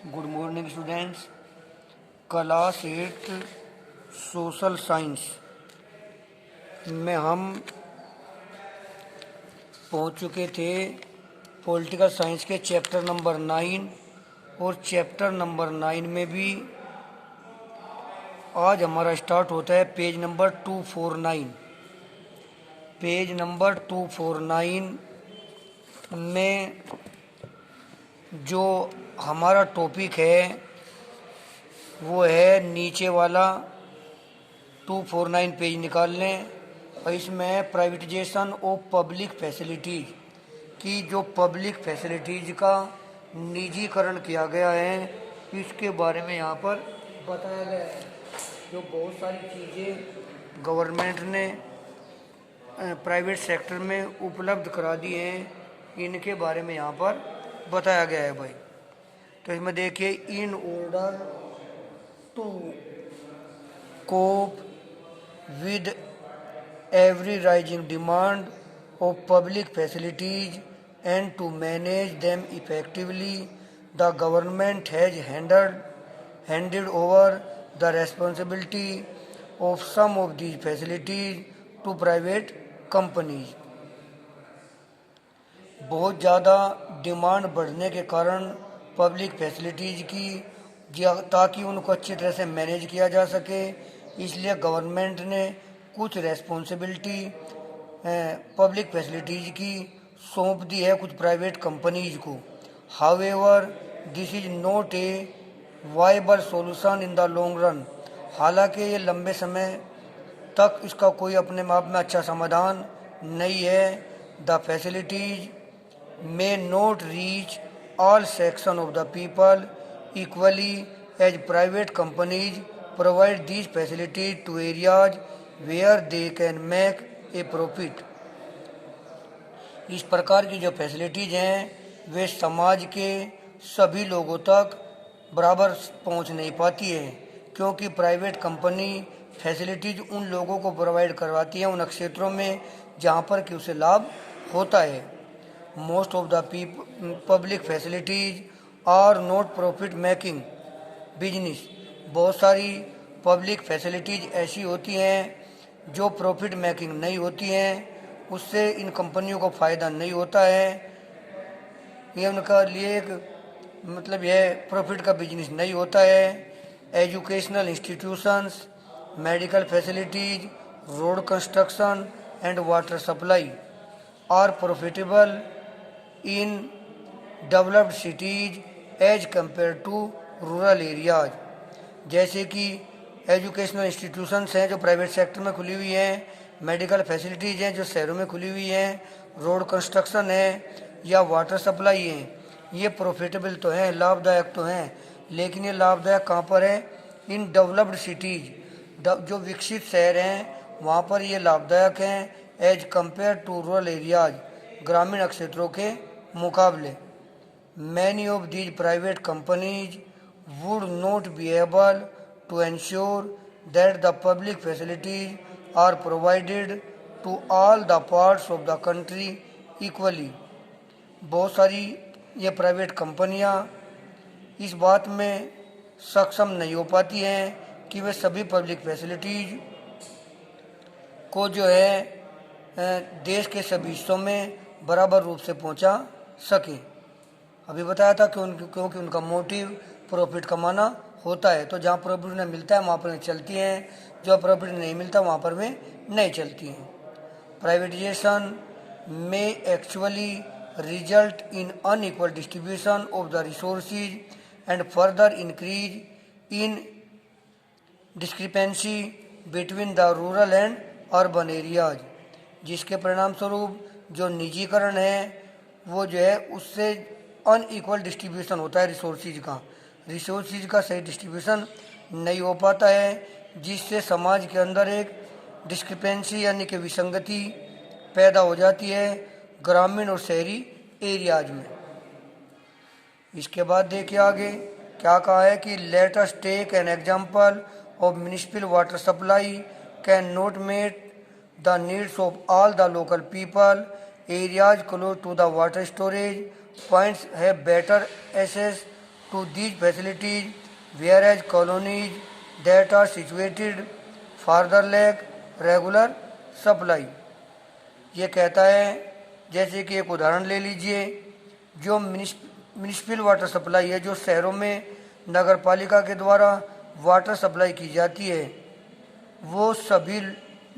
Good morning students. Class 8 social science में हम पहुंच चुके थे पॉलिटिकल साइंस के चैप्टर नंबर 9। और चैप्टर नंबर 9 में भी आज हमारा स्टार्ट होता है पेज नंबर 249। पेज नंबर 249 में जो हमारा टॉपिक है वो है नीचे वाला 249 पेज निकाल लें। और इसमें प्राइवेटाइजेशन ऑफ पब्लिक फैसिलिटीज़ की जो पब्लिक फैसिलिटीज़ का निजीकरण किया गया है इसके बारे में यहाँ पर बताया गया है। जो बहुत सारी चीज़ें गवर्नमेंट ने प्राइवेट सेक्टर में उपलब्ध करा दी हैं इनके बारे में यहाँ पर बताया गया है भाई। तो इसमें देखिए, in order to cope with every rising demand of public facilities and to manage them effectively, the government has handed over the responsibility of some of these facilities to private companies. बहुत ज़्यादा demand बढ़ने के कारण public facilities की ताकि उनको अच्छी तरह से मैनेज किया जा सके, इसलिए गवर्नमेंट ने कुछ रेस्पॉन्सिबिलिटी पब्लिक फैसिलिटीज़ की सौंप दी है कुछ प्राइवेट कंपनीज को। However this is not a viable solution in the long run. हालांकि ये लंबे समय तक इसका कोई अपने आप में अच्छा समाधान नहीं है। The facilities may not reach all sections of the people equally as private companies provide these facilities to areas where they can make a profit. इस प्रकार की जो फैसिलिटीज़ हैं वे समाज के सभी लोगों तक बराबर पहुंच नहीं पाती है, क्योंकि प्राइवेट कंपनी फैसिलिटीज़ उन लोगों को प्रोवाइड करवाती है उन क्षेत्रों में जहां पर कि उसे लाभ होता है। Most of the public facilities are not profit making business. बहुत सारी पब्लिक फैसिलिटीज़ ऐसी होती हैं जो प्रॉफिट मेकिंग नहीं होती हैं, उससे इन कंपनियों को फ़ायदा नहीं होता है। ये उनका लिए एक मतलब यह प्रॉफिट का बिजनेस नहीं होता है। Educational institutions, medical facilities, road construction and water supply are profitable in developed cities as compare to rural areas. जैसे कि एजुकेशनल इंस्टीट्यूशंस हैं जो प्राइवेट सेक्टर में खुली हुई हैं, मेडिकल फैसिलिटीज़ हैं जो शहरों में खुली हुई हैं, रोड कंस्ट्रक्शन है या वाटर सप्लाई है, ये प्रॉफिटेबल तो हैं, लाभदायक तो हैं, लेकिन ये लाभदायक कहाँ पर है? इन डेवलप्ड सिटीज़, जो विकसित शहर हैं वहाँ पर ये लाभदायक हैं as compare to rural areas, ग्रामीण क्षेत्रों के मुकाबले। Many of these private companies would not be able to ensure that the public facilities are provided to all the parts of the country equally. बहुत सारी ये प्राइवेट कंपनियां इस बात में सक्षम नहीं हो पाती हैं कि वे सभी पब्लिक फैसिलिटीज को जो है देश के सभी हिस्सों में बराबर रूप से पहुंचा सके। अभी बताया था कि क्योंकि उनका मोटिव प्रॉफिट कमाना होता है, तो जहाँ प्रॉफिट नहीं मिलता है वहाँ पर चलती हैं, जो प्रॉफिट नहीं मिलता वहाँ पर वे नहीं चलती हैं। प्राइवेटाइजेशन में actually result in unequal distribution of the resources and further increase in discrepancy between the rural and urban areas, जिसके परिणाम स्वरूप जो निजीकरण है वो जो है उससे अनइक्वल डिस्ट्रीब्यूशन होता है रिसोर्सेज का सही डिस्ट्रीब्यूशन नहीं हो पाता है, जिससे समाज के अंदर एक डिस्क्रिपेंसी यानी कि विसंगति पैदा हो जाती है ग्रामीण और शहरी एरियाज में। इसके बाद देखिए आगे क्या कहा है कि let us take an example of municipal water supply can not met the needs of all the local people. Areas close to the water storage points have better access to these facilities, whereas colonies that are situated farther lack regular supply। ये कहता है, जैसे कि एक उदाहरण ले लीजिए, जो म्यूनिसिपल वाटर सप्लाई है, जो शहरों में नगर पालिका के द्वारा वाटर सप्लाई की जाती है, वो सभी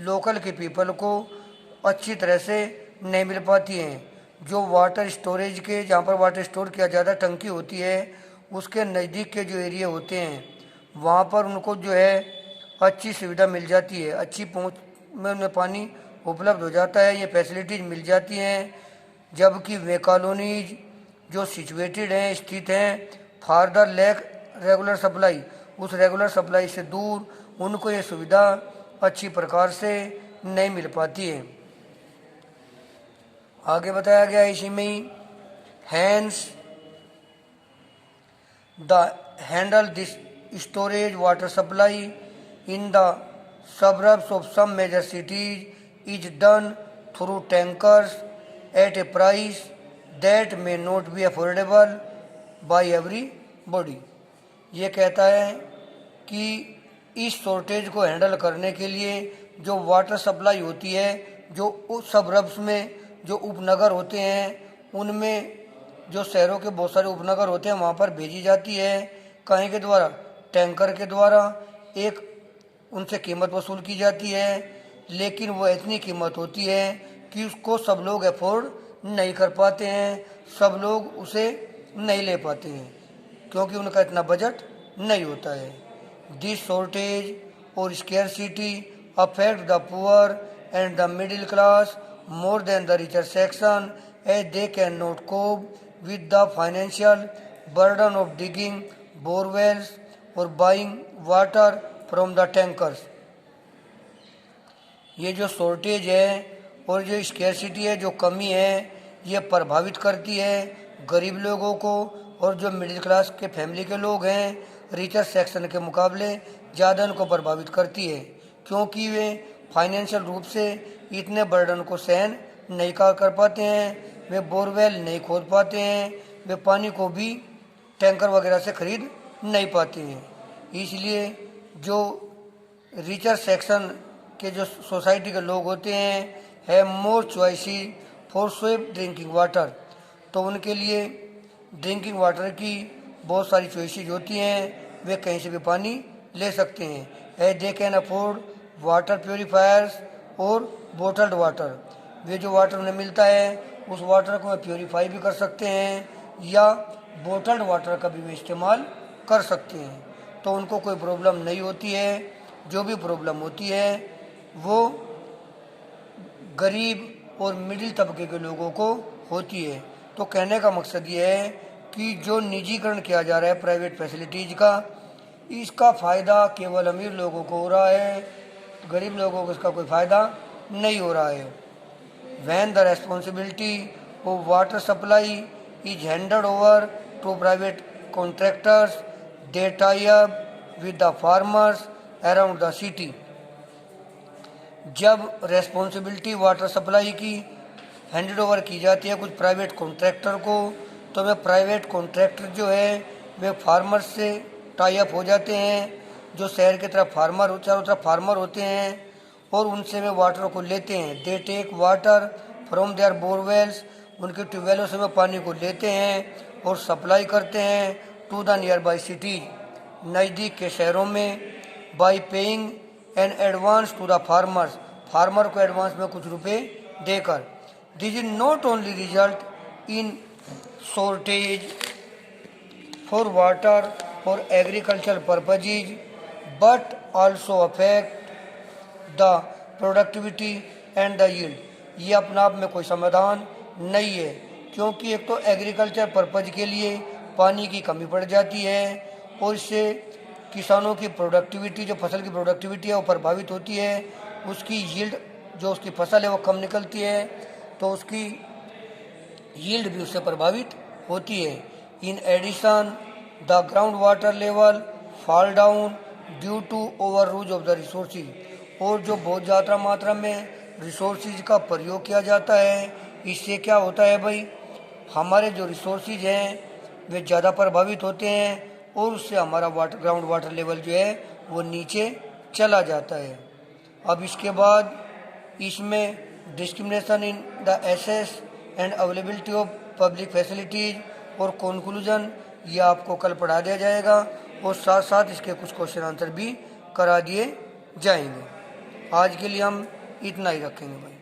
लोकल के पीपल को अच्छी तरह से नहीं मिल पाती हैं। जो वाटर स्टोरेज के, जहाँ पर वाटर स्टोर किया जाता है, टंकी होती है, उसके नज़दीक के जो एरिया होते हैं, वहाँ पर उनको जो है अच्छी सुविधा मिल जाती है, अच्छी पहुँच में उन्हें पानी उपलब्ध हो जाता है, ये फैसिलिटीज़ मिल जाती हैं। जबकि वे कॉलोनीज जो सिचुएटेड हैं, स्थित हैं फार्दर लैक रेगुलर सप्लाई, उस रेगुलर सप्लाई से दूर, उनको ये सुविधा अच्छी प्रकार से नहीं मिल पाती है। आगे बताया गया इसी में ही, hence the handle this storage water supply in the suburbs of some major cities is done through tankers at a price that may not be affordable by everybody। ये कहता है कि इस शॉर्टेज को हैंडल करने के लिए जो वाटर सप्लाई होती है, जो उस सबरब्स में जो उपनगर होते हैं, उनमें जो शहरों के बहुत सारे उपनगर होते हैं, वहाँ पर भेजी जाती है। कहीं के द्वारा? टैंकर के द्वारा। एक उनसे कीमत वसूल की जाती है, लेकिन वो इतनी कीमत होती है कि उसको सब लोग अफोर्ड नहीं कर पाते हैं, सब लोग उसे नहीं ले पाते हैं, क्योंकि उनका इतना बजट नहीं होता है। दिस शॉर्टेज और scarcity affect the poor and the middle class more than the richer section, as they cannot cope with the financial burden of digging borewells or buying water from the tankers। ये जो shortage है और जो scarcity है, जो कमी है, ये प्रभावित करती है गरीब लोगों को, और जो मिडिल क्लास के फैमिली के लोग हैं, रिचर सेक्शन के मुकाबले ज़्यादा उनको प्रभावित करती है, क्योंकि वे फाइनेंशियल रूप से इतने बर्डन को सहन नहीं कर पाते हैं, वे बोरवेल नहीं खोद पाते हैं, वे पानी को भी टैंकर वगैरह से खरीद नहीं पाते हैं। इसलिए जो रिचर सेक्शन के जो सोसाइटी के लोग होते हैं, have more choices for safe drinking water, तो उनके लिए ड्रिंकिंग वाटर की बहुत सारी चॉइसेस होती हैं, वे कहीं से भी पानी ले सकते हैं। As they can afford water purifiers और बोटल्ड वाटर, वे जो वाटर उन्हें मिलता है, उस वाटर को वे प्योरीफाई भी कर सकते हैं, या बोटल्ड वाटर का भी वे इस्तेमाल कर सकते हैं, तो उनको कोई प्रॉब्लम नहीं होती है। जो भी प्रॉब्लम होती है वो गरीब और मिडिल तबके के लोगों को होती है। तो कहने का मकसद ये है कि जो निजीकरण किया जा रहा है प्राइवेट फैसिलिटीज़ का, इसका फ़ायदा केवल अमीर लोगों को हो रहा है, गरीब लोगों को इसका कोई फ़ायदा नहीं हो रहा है। When the responsibility of water supply is handed over to private contractors they tie up with the farmers around the city, जब रेस्पॉन्सिबिलिटी वाटर सप्लाई की हैंडेड ओवर की जाती है कुछ प्राइवेट कॉन्ट्रैक्टर को, तो वे प्राइवेट कॉन्ट्रैक्टर जो है वे फार्मर से टाई अप हो जाते हैं, जो शहर की तरफ फार्मर, चारों तरफ फार्मर होते हैं, और उनसे वे वाटर को लेते हैं। They take water from their borewells, उनके ट्यूबवेलों से वे पानी को लेते हैं और सप्लाई करते हैं to the nearby cities, नज़दीक के शहरों में, by paying an advance to the farmers, farmer को एडवांस में कुछ रुपए देकर। This is not only result in shortage for water for agriculture purposes but also affect the productivity and the yield. ये अपने आप में कोई समाधान नहीं है, क्योंकि एक तो एग्रीकल्चर पर्पज के लिए पानी की कमी पड़ जाती है, और इससे किसानों की प्रोडक्टिविटी, जो फसल की प्रोडक्टिविटी है वो प्रभावित होती है, उसकी यील्ड, जो उसकी फसल है वो कम निकलती है, तो उसकी यील्ड भी उससे प्रभावित होती है। In addition the ground water level fall down due to overuse of the resources, और जो बहुत ज़्यादा मात्रा में रिसोर्सेज का प्रयोग किया जाता है, इससे क्या होता है भाई, हमारे जो रिसोर्सेज हैं वे ज़्यादा प्रभावित होते हैं और उससे हमारा ग्राउंड वाटर लेवल जो है वो नीचे चला जाता है। अब इसके बाद इसमें discrimination in the access and availability of public facilities और कंक्लूजन, ये आपको कल पढ़ा दिया जाएगा और साथ साथ इसके कुछ क्वेश्चन आंसर भी करा दिए जाएंगे। आज के लिए हम इतना ही रखेंगे भाई।